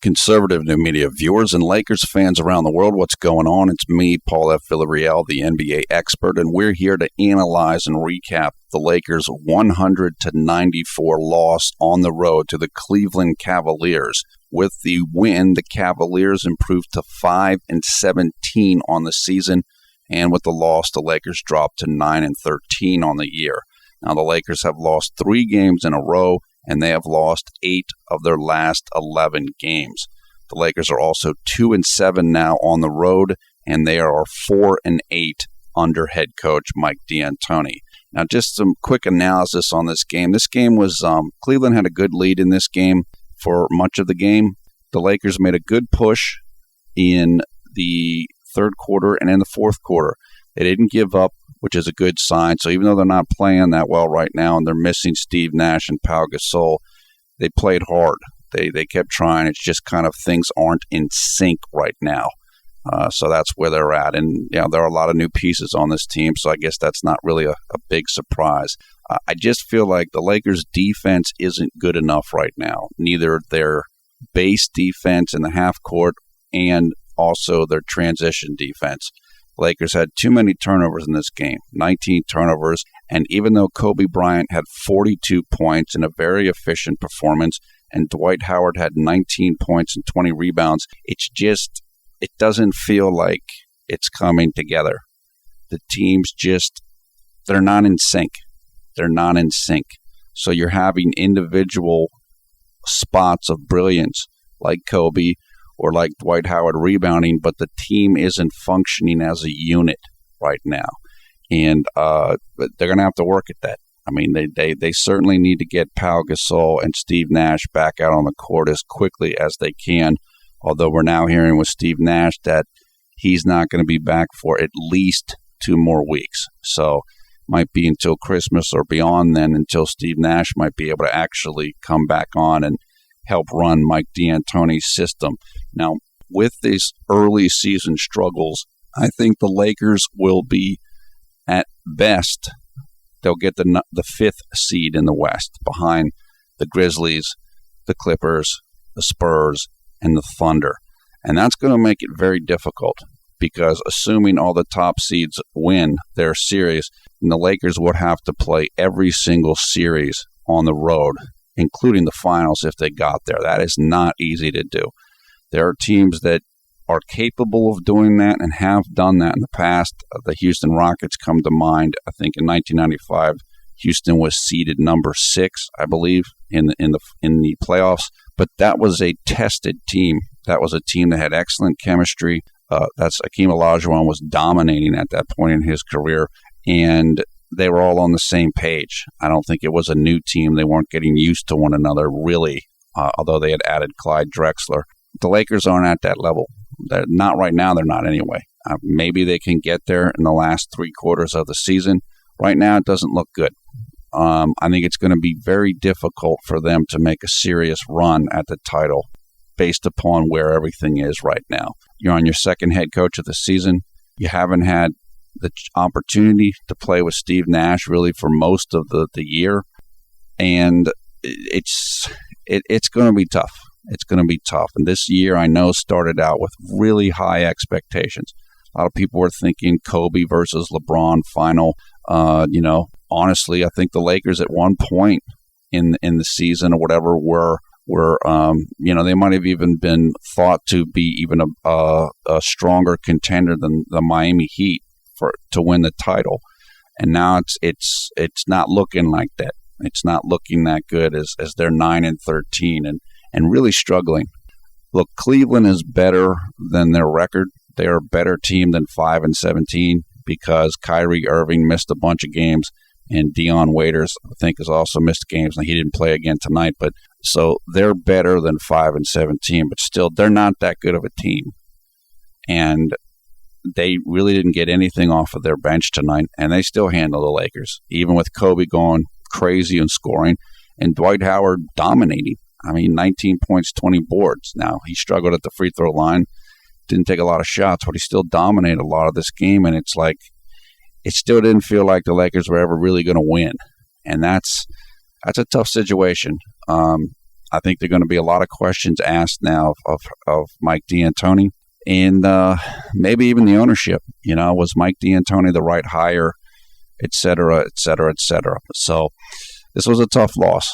Conservative new media viewers and Lakers fans around the world, what's going on? It's me, Paul F. Villarreal, the NBA expert, and we're here to analyze and recap the Lakers' 100-94 loss on the road to the Cleveland Cavaliers. With the win, the Cavaliers improved to 5-17 on the season, and with the loss, the Lakers dropped to 9-13 on the year. Now, the Lakers have lost 3 games in a row, and they have lost 8 of their last 11 games. The Lakers are also 2-7 now on the road, and they are 4-8 under head coach Mike D'Antoni. Now, just some quick analysis on this game. This game was Cleveland had a good lead in this game for much of the game. The Lakers made a good push in the third quarter and in the fourth quarter. They didn't give up, which is a good sign. So even though they're not playing that well right now and they're missing Steve Nash and Pau Gasol, they played hard. They kept trying. It's just kind of things aren't in sync right now. So that's where they're at. And there are a lot of new pieces on this team, so I guess that's not really a big surprise. I just feel like the Lakers' defense isn't good enough right now. Neither their base defense in the half court and also their transition defense. Lakers had too many turnovers in this game, 19 turnovers, and even though Kobe Bryant had 42 points in a very efficient performance and Dwight Howard had 19 points and 20 rebounds, it doesn't feel like it's coming together. The teams they're not in sync. They're not in sync. So you're having individual spots of brilliance like Kobe or like Dwight Howard rebounding, but the team isn't functioning as a unit right now. And they're going to have to work at that. I mean, they certainly need to get Pau Gasol and Steve Nash back out on the court as quickly as they can, although we're now hearing with Steve Nash that he's not going to be back for at least 2 more weeks. So might be until Christmas or beyond then until Steve Nash might be able to actually come back on and help run Mike D'Antoni's system. Now, with these early season struggles, I think the Lakers will be, at best, they'll get the 5th seed in the West behind the Grizzlies, the Clippers, the Spurs, and the Thunder. And that's going to make it very difficult because assuming all the top seeds win their series, the Lakers would have to play every single series on the road, including the finals if they got there. That is not easy to do. There are teams that are capable of doing that and have done that in the past. The Houston Rockets come to mind. I think in 1995, Houston was seeded number 6, I believe, in the playoffs. But that was a tested team. That was a team that had excellent chemistry. That's Hakeem Olajuwon was dominating at that point in his career, and they were all on the same page. I don't think it was a new team. They weren't getting used to one another, really, although they had added Clyde Drexler. The Lakers aren't at that level. They're not right now. They're not anyway. Maybe they can get there in the last 3 quarters of the season. Right now, it doesn't look good. I think it's going to be very difficult for them to make a serious run at the title based upon where everything is right now. You're on your 2nd head coach of the season. You haven't had the opportunity to play with Steve Nash really for most of the year, and it's going to be tough. It's going to be tough. And this year, I know, started out with really high expectations. A lot of people were thinking Kobe versus LeBron final. Honestly, I think the Lakers at one point in the season or whatever were they might have even been thought to be even a stronger contender than the Miami Heat to win the title. And now it's not looking like that. It's not looking that good as they're 9-13 and really struggling. Look, Cleveland is better than their record. They're a better team than 5-17 because Kyrie Irving missed a bunch of games and Dion Waiters, I think, has also missed games. Now, he didn't play again tonight, but so they're better than 5-17, but still, they're not that good of a team. And they really didn't get anything off of their bench tonight, and they still handle the Lakers, even with Kobe going crazy and scoring and Dwight Howard dominating. I mean, 19 points, 20 boards. Now, he struggled at the free throw line, didn't take a lot of shots, but he still dominated a lot of this game, and it's like it still didn't feel like the Lakers were ever really going to win. And that's a tough situation. I think there are going to be a lot of questions asked now of Mike D'Antoni and maybe even the ownership. Was Mike D'Antoni the right hire, et cetera, et cetera, et cetera. So this was a tough loss,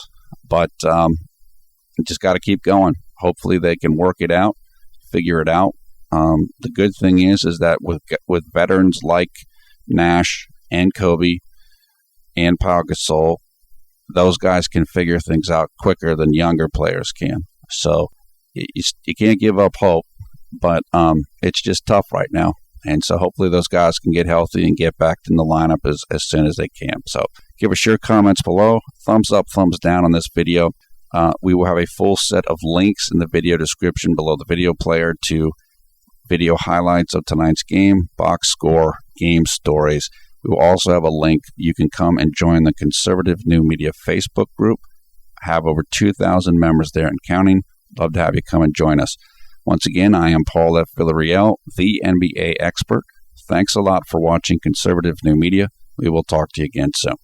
but just got to keep going. Hopefully they can work it out, figure it out. The good thing is that with veterans like Nash and Kobe and Pau Gasol, those guys can figure things out quicker than younger players can. So you can't give up hope, but it's just tough right now. And so hopefully those guys can get healthy and get back in the lineup as soon as they can. So give us your comments below. Thumbs up, thumbs down on this video. We will have a full set of links in the video description below the video player to video highlights of tonight's game, box score, game stories. We will also have a link. You can come and join the Conservative New Media Facebook group. Have over 2,000 members there and counting. Love to have you come and join us. Once again, I am Paul F. Villarreal, the NBA expert. Thanks a lot for watching Conservative New Media. We will talk to you again soon.